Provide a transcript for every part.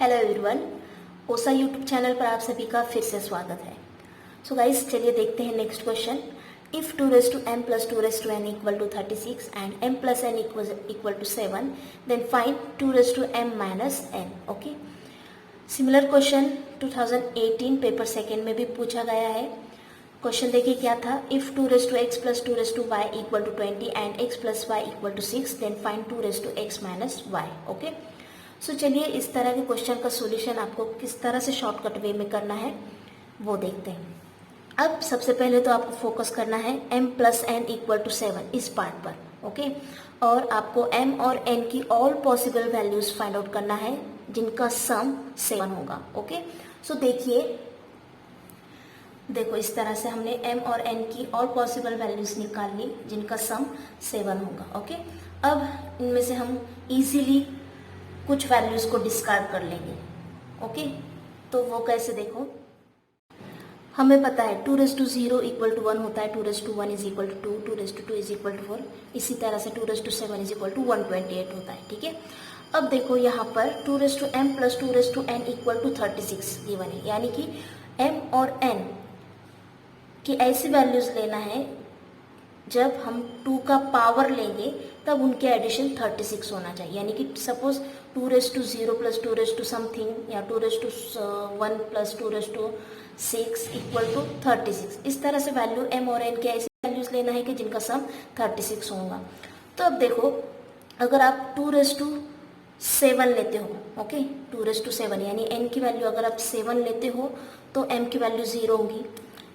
Hello everyone, ओसा YouTube channel पर आप सभी का फिर से स्वागत है। सो गाइस, चलिए देखते हैं next question. If 2m plus 2n equal to 36 and m plus n equal to 7, then find 2m minus n. Okay, similar question 2018 paper second में भी पूछा गया है। क्वेश्चन देखिए क्या था। If 2x plus 2y equal to 20 and x plus y equal to 6, then find 2x minus y. Okay, so चलिए इस तरह के क्वेश्चन का सॉल्यूशन आपको किस तरह से शॉर्टकट वे में करना है वो देखते हैं। अब सबसे पहले तो आपको फोकस करना है m plus n equal to 7 इस पार्ट पर। ओके, और आपको m और n की all possible values find out करना है जिनका सम 7 होगा। ओके, सो देखो इस तरह से हमने m और n की ऑल पॉसिबल वैल्यूज निकाल ली जिनका सम 7 होगा। ओके, अब इनमें से हम इजीली कुछ वैल्यूज को डिस्कार्ड कर लेंगे। ओके, तो वो कैसे देखो, हमें पता है 2 इक्वल टू 1 होता है, 2 is equal to 2, 2 is equal to 4, इसी तरह से 2 इज इक्वल टू 128 होता है। ठीक है, अब देखो यहाँ पर 2m plus 2n equal to 36 given है, यानी कि m और n की ऐसी वैल्यूज लेना है जब हम 2 का पावर लेंगे तब उनके एडिशन 36 होना चाहिए। यानी कि सपोज 2 प्लस 2 समथिंग या 2 प्लस 2 इक्वल टू 36, इस तरह से वैल्यू m और n के ऐसी वैल्यूज लेना है कि जिनका सम 36 होगा। तो अब देखो, अगर आप 2 7 लेते हो, ओके 2 7 यानी n की वैल्यू अगर आप 7 लेते हो तो m की वैल्यू 0 होगी,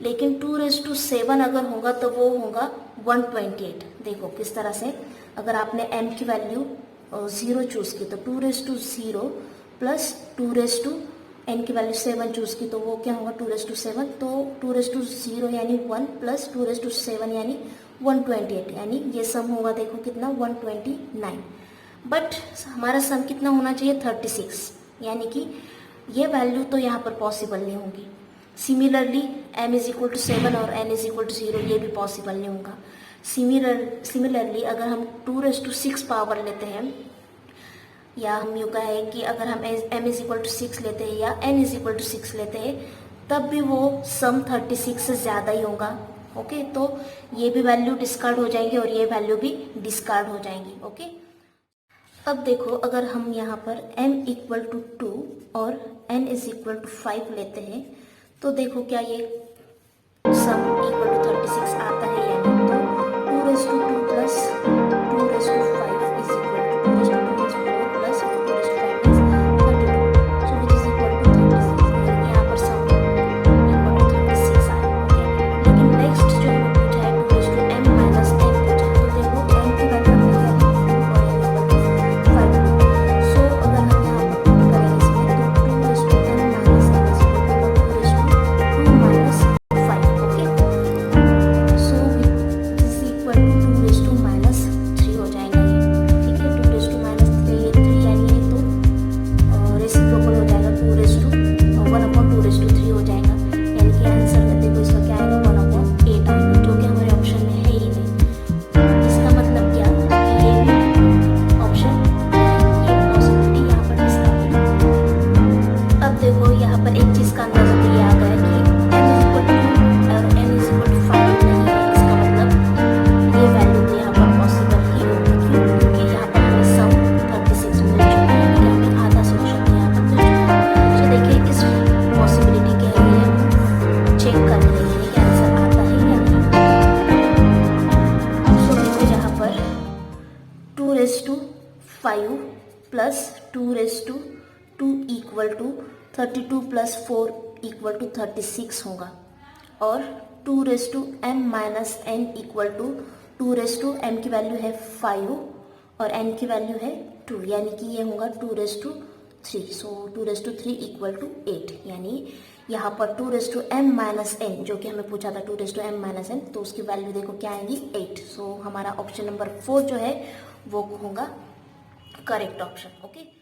लेकिन 2 7 अगर होगा तो वो होगा 128। देखो किस तरह से, अगर आपने m की वैल्यू 0 चूज़ की तो 2 प्लस 2 की वैल्यू 7 चूज़ की तो वो क्या होगा 2 तो 2 यानी 1 प्लस 2 यानी 128, यानी ये सम होगा देखो कितना 129। बट हमारा सम कितना होना चाहिए 36, यानी कि ये वैल्यू तो यहाँ पर पॉसिबल नहीं होगी। Similarly m is equal to 7 और n इज इक्वल टू 0 ये भी पॉसिबल नहीं होगा। सिमिलरली अगर हम 2 पावर लेते हैं, या हम यूँ कहें कि अगर हम m इज इक्वल टू 6 लेते हैं या n इज इक्वल टू 6 लेते हैं, तब भी वो सम 36 से ज़्यादा ही होगा। ओके, तो ये भी वैल्यू डिस्कार्ड हो जाएंगी और ये वैल्यू भी डिस्कार्ड हो जाएंगी। ओके, अब देखो अगर हम यहाँ पर m इक्वल टू 2 और n इज इक्वल टू 5 लेते हैं तो देखो क्या ये सम इक्वल टू 36 आता है या नहीं। तो 2 plus 2 5 is equal to 2 4 plus 2 5 is 32, so which is equal to 36। यहाँ पर सम इक्वल टू 36 आया। ओके, लेकिन नेक्स्ट जो हमें पूछा है 2m माइनस n पूछा है, तो देखो m की वैल्यू हमने क्या ली 2 और n इक्वल टू 5। सो अगर हम यहाँ पर पुट करें इसमें तो 2m minus n is equal to 2 minus 5। Okay, so this is equal to 2 minus 3 हो जाएगा ये। ठीक है, 2 माइनस 3 यानी ये तो रेसिप्रोकल हो जाएगा, 1/2 हो जाएगा, यानी कि आंसर देखो इसका क्या आएगा 1/8 आएगा, जो कि हमारे ऑप्शन में है ही नहीं। इसका मतलब क्या, ये भी ऑप्शन, ये पॉसिबिलिटी यहाँ पर डिस्कार्ड है। अब देखो यहाँ पर एक चीज़ का अंदाजा तो ये आ गया कि m इज इक्वल टू 2 और n इज इक्वल टू 5 नहीं है। इसका मतलब ये वैल्यू तो यहाँ पर पॉसिबल ही होगी, क्योंकि यहाँ पर हमें सम 36 मिल चुका है, यानी कि हमें आधा सोल्यूशन यहाँ पर मिल चुका है। तो देखिए इस पॉसिबिलिटी के लिए चेक कर रहे हैं कि आंसर आता है या नहीं। तो देखो यहाँ पर 2 plus 2 equal to 32 plus 4 equal to 36 होगा, और 2m minus n equal to 2m की वैल्यू है 5 और n की वैल्यू है 2, यानी कि ये होगा 2 सो 2 इक्वल टू 8, यानी यहाँ पर 2m माइनस n जो कि हमें पूछा था 2m माइनस n, तो उसकी वैल्यू देखो क्या आएगी 8। सो हमारा ऑप्शन नंबर 4 जो है वो होगा करेक्ट ऑप्शन। ओके।